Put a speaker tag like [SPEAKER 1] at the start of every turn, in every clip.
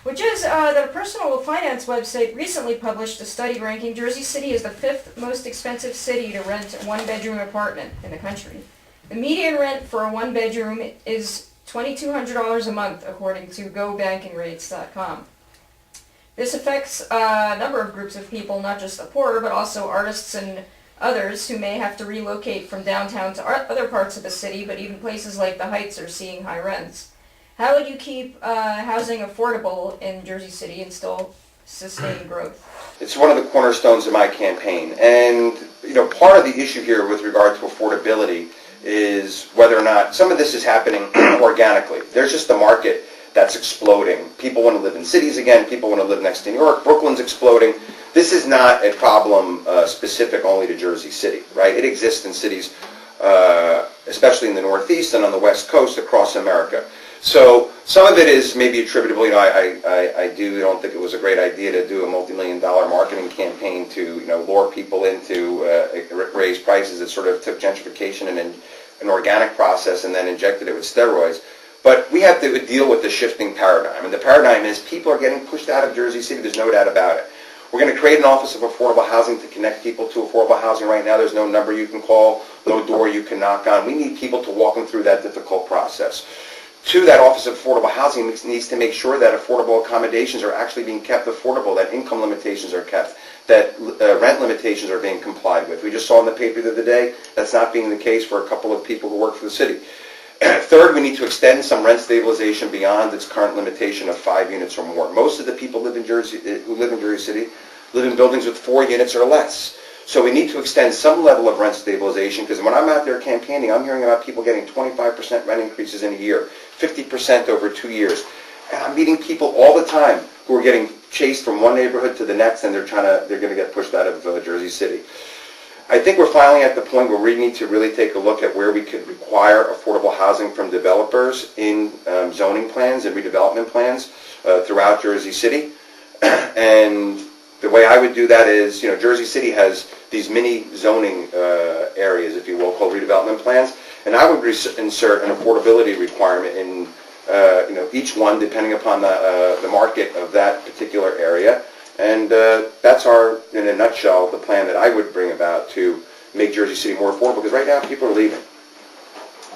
[SPEAKER 1] which is that a personal finance website recently published a study ranking Jersey City as the 5th most expensive city to rent a one-bedroom apartment in the country. The median rent for a one-bedroom is $2,200 a month, according to GoBankingRates.com. This affects a number of groups of people, not just the poor, but also artists and others who may have to relocate from downtown to other parts of the city, but even places like the Heights are seeing high rents. How would you keep housing affordable in Jersey City and still sustain growth?
[SPEAKER 2] It's one of the cornerstones of my campaign. And, part of the issue here with regard to affordability is whether or not some of this is happening organically. There's just a market that's exploding. People want to live in cities again. People want to live next to New York. Brooklyn's exploding. This is not a problem specific only to Jersey City, right? It exists in cities, especially in the Northeast and on the West Coast across America. So some of it is maybe attributable. I don't think it was a great idea to do a multi-million-dollar marketing campaign to lure people into raise prices. It sort of took gentrification and an organic process and then injected it with steroids. But we have to deal with the shifting paradigm. And the paradigm is people are getting pushed out of Jersey City. There's no doubt about it. We're going to create an Office of Affordable Housing to connect people to affordable housing. Right now, there's no number you can call, no door you can knock on. We need people to walk them through that difficult process. Two, that Office of Affordable Housing needs to make sure that affordable accommodations are actually being kept affordable, that income limitations are kept, that rent limitations are being complied with. We just saw in the paper the other day that's not being the case for a couple of people who work for the city. Third, we need to extend some rent stabilization beyond its current limitation of 5 units or more. Most of the people who live in Jersey City live in buildings with 4 units or less. So we need to extend some level of rent stabilization, because when I'm out there campaigning, I'm hearing about people getting 25% rent increases in a year, 50% over 2 years. And I'm meeting people all the time who are getting chased from one neighborhood to the next, and they're going to get pushed out of Jersey City. I think we're finally at the point where we need to really take a look at where we could require affordable housing from developers in zoning plans and redevelopment plans throughout Jersey City. And the way I would do that is, Jersey City has these mini zoning areas, if you will, called redevelopment plans, and I would insert an affordability requirement in, each one, depending upon the market of that particular area. And that's in a nutshell, the plan that I would bring about to make Jersey City more affordable, because right now people are leaving.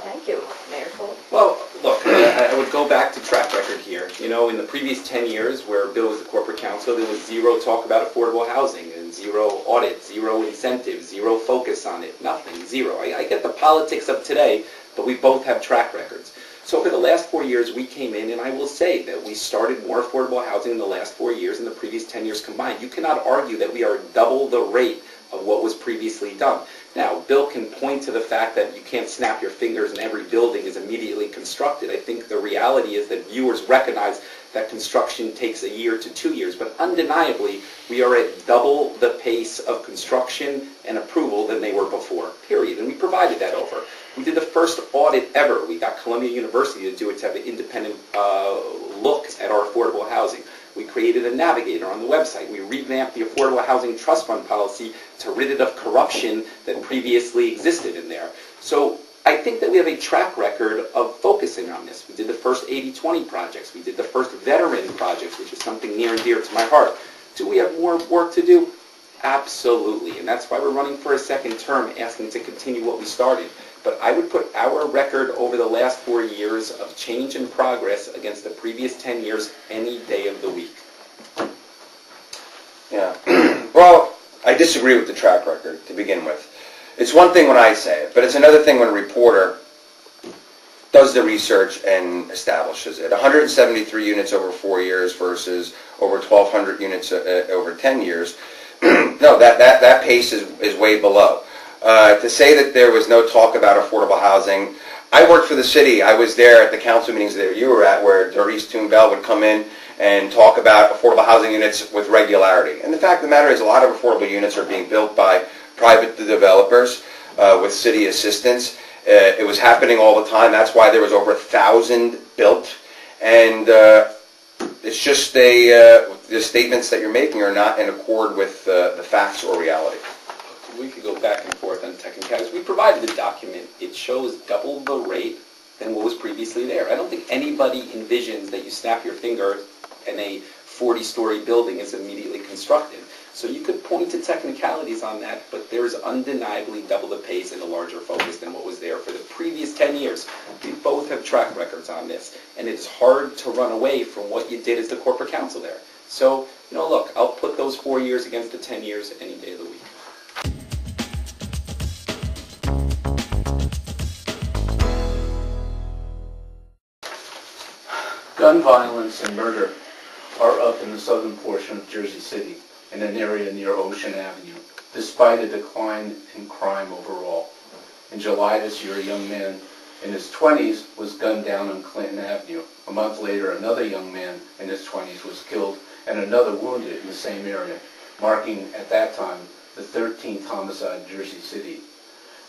[SPEAKER 1] Thank you, Mayor Cole.
[SPEAKER 3] Well, look, I would go back to track record here. In the previous 10 years where Bill was the corporate counsel, there was zero talk about affordable housing and zero audit, zero incentives, zero focus on it, nothing, zero. I get the politics of today, but we both have track records. So over the last 4 years, we came in, and I will say that we started more affordable housing in the last 4 years than the previous 10 years combined. You cannot argue that we are double the rate of what was previously done. Now, Bill can point to the fact that you can't snap your fingers and every building is immediately constructed. I think the reality is that viewers recognize that construction takes a year to 2 years, but undeniably, we are at double the pace of construction and approval than they were before, period. And we provided that over. We did the first audit ever. We got Columbia University to do it, to have an independent look at our affordable housing. We created a navigator on the website. We revamped the Affordable Housing Trust Fund policy to rid it of corruption that previously existed in there. So I think that we have a track record of focusing on this. We did the first 80-20 projects. We did the first veteran projects, which is something near and dear to my heart. Do we have more work to do? Absolutely. And that's why we're running for a second term, asking to continue what we started. But I would put our record over the last 4 years of change and progress against the previous 10 years any day of the week.
[SPEAKER 2] Yeah. Well, I disagree with the track record to begin with. It's one thing when I say it, but it's another thing when a reporter does the research and establishes it. 173 units over 4 years versus over 1,200 units over 10 years. No, that pace is way below. To say that there was no talk about affordable housing, I worked for the city. I was there at the council meetings that you were at, where Doris Toonbell would come in and talk about affordable housing units with regularity. And the fact of the matter is, a lot of affordable units are being built by private developers with city assistance. It was happening all the time. That's why there was over 1,000 built. And it's just the statements that you're making are not in accord with the facts or reality.
[SPEAKER 3] We could go back and forth on technicalities. We provided the document. It shows double the rate than what was previously there. I don't think anybody envisions that you snap your finger and a 40-story building is immediately constructed. So you could point to technicalities on that, but there's undeniably double the pace and a larger focus than what was there for the previous 10 years. We both have track records on this, and it's hard to run away from what you did as the corporate counsel there. So, look, I'll put those 4 years against the 10 years any day of the week.
[SPEAKER 4] Gun violence and murder are up in the southern portion of Jersey City, in an area near Ocean Avenue, despite a decline in crime overall. In July this year, a young man in his 20s was gunned down on Clinton Avenue. A month later, another young man in his 20s was killed and another wounded in the same area, marking at that time the 13th homicide in Jersey City.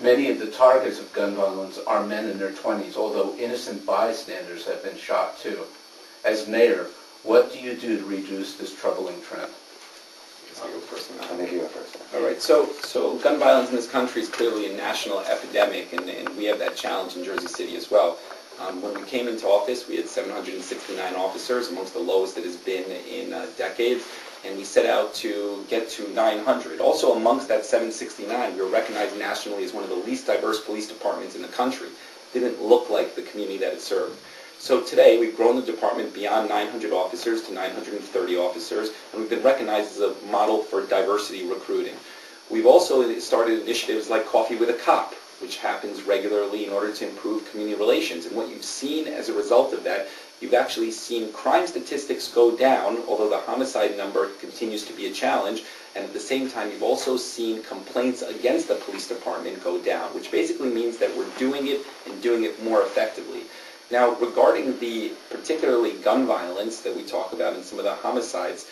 [SPEAKER 4] Many of the targets of gun violence are men in their 20s, although innocent bystanders have been shot too. As mayor, what do you do to reduce this troubling trend?
[SPEAKER 3] I'll go first on that.
[SPEAKER 2] I think you go first.
[SPEAKER 3] All right, so gun violence in this country is clearly a national epidemic, and we have that challenge in Jersey City as well. When we came into office, we had 769 officers, amongst the lowest it has been in decades, and we set out to get to 900. Also amongst that 769, we were recognized nationally as one of the least diverse police departments in the country. Didn't look like the community that it served. So today, we've grown the department beyond 900 officers to 930 officers, and we've been recognized as a model for diversity recruiting. We've also started initiatives like Coffee with a Cop, which happens regularly in order to improve community relations. And what you've seen as a result of that, you've actually seen crime statistics go down, although the homicide number continues to be a challenge. And at the same time, you've also seen complaints against the police department go down, which basically means that we're doing it and doing it more effectively. Now, regarding the particularly gun violence that we talk about in some of the homicides,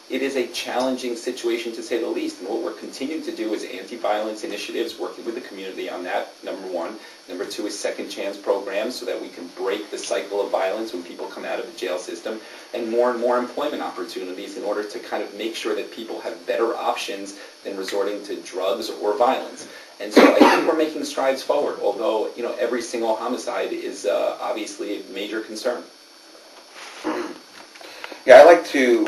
[SPEAKER 3] it is a challenging situation to say the least. And what we're continuing to do is anti-violence initiatives, working with the community on that, number one. Number two is second chance programs so that we can break the cycle of violence when people come out of the jail system. And more employment opportunities in order to kind of make sure that people have better options than resorting to drugs or violence. And so I think we're making strides forward, although every single homicide is obviously a major concern.
[SPEAKER 2] Yeah, I like to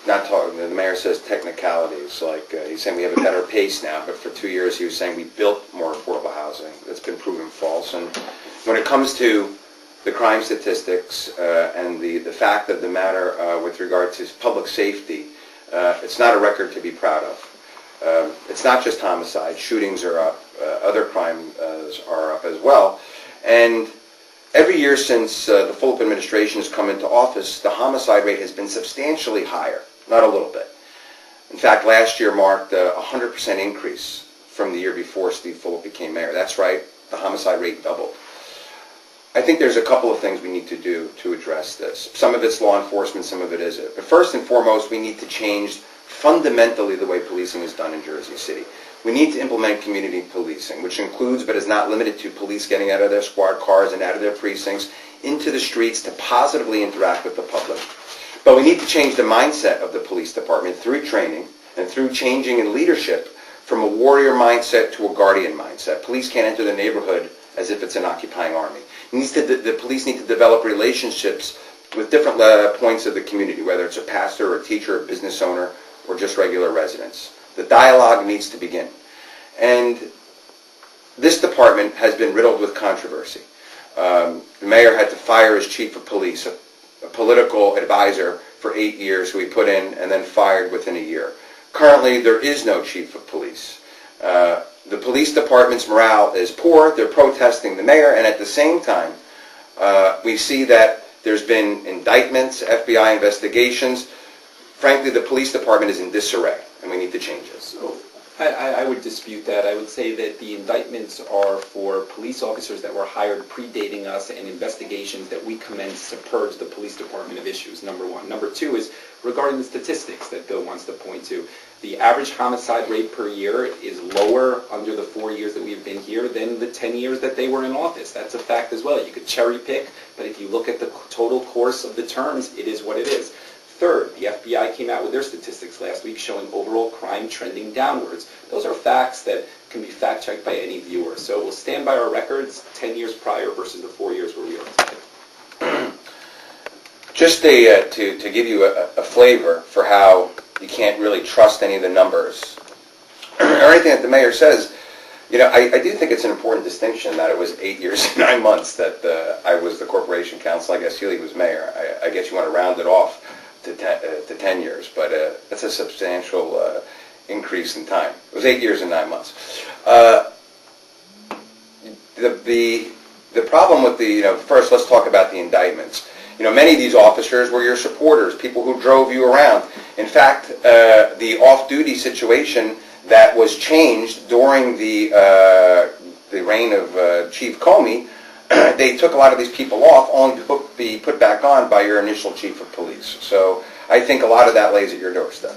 [SPEAKER 2] not talk. The mayor says technicalities, like he's saying we have a better pace now, but for 2 years he was saying we built more affordable housing. That's been proven false. And when it comes to the crime statistics and the fact of the matter with regard to public safety, it's not a record to be proud of. It's not just homicide. Shootings are up. Other crimes are up as well. And every year since the Fulop administration has come into office, the homicide rate has been substantially higher, not a little bit. In fact, last year marked a 100% increase from the year before Steve Fulop became mayor. That's right, the homicide rate doubled. I think there's a couple of things we need to do to address this. Some of it's law enforcement, some of it isn't. But first and foremost, we need to change fundamentally the way policing is done in Jersey City. We need to implement community policing, which includes but is not limited to police getting out of their squad cars and out of their precincts into the streets to positively interact with the public. But we need to change the mindset of the police department through training and through changing in leadership from a warrior mindset to a guardian mindset. Police can't enter the neighborhood as if it's an occupying army. The police need to develop relationships with different points of the community, whether it's a pastor or a teacher, a business owner, or just regular residents. The dialogue needs to begin. And this department has been riddled with controversy. The mayor had to fire his chief of police, a political advisor, for 8 years, who he put in and then fired within a year. Currently, there is no chief of police. The police department's morale is poor. They're protesting the mayor, and at the same time, we see that there's been indictments, FBI investigations. Frankly, the police department is in disarray, and we need to change it.
[SPEAKER 3] So I would dispute that. I would say that the indictments are for police officers that were hired predating us and investigations that we commenced to purge the police department of issues, number one. Number two is regarding the statistics that Bill wants to point to. The average homicide rate per year is lower under the 4 years that we've been here than the 10 years that they were in office. That's a fact as well. You could cherry pick, but if you look at the total course of the terms, it is what it is. Third, the FBI came out with their statistics last week showing overall crime trending downwards. Those are facts that can be fact-checked by any viewer. So we'll stand by our records 10 years prior versus the 4 years where we are today.
[SPEAKER 2] Just to give you a flavor for how you can't really trust any of the numbers or anything that the mayor says, I do think it's an important distinction that it was 8 years and 9 months that I was the corporation counsel. I guess Healy was mayor. I guess you want to round it off to 10 years, but that's a substantial increase in time. It was 8 years and 9 months. The problem with first let's talk about the indictments. Many of these officers were your supporters, people who drove you around. In fact, the off-duty situation that was changed during the reign of Chief Comey, they took a lot of these people off, only to be put back on by your initial chief of police. So I think a lot of that lays at your doorstep.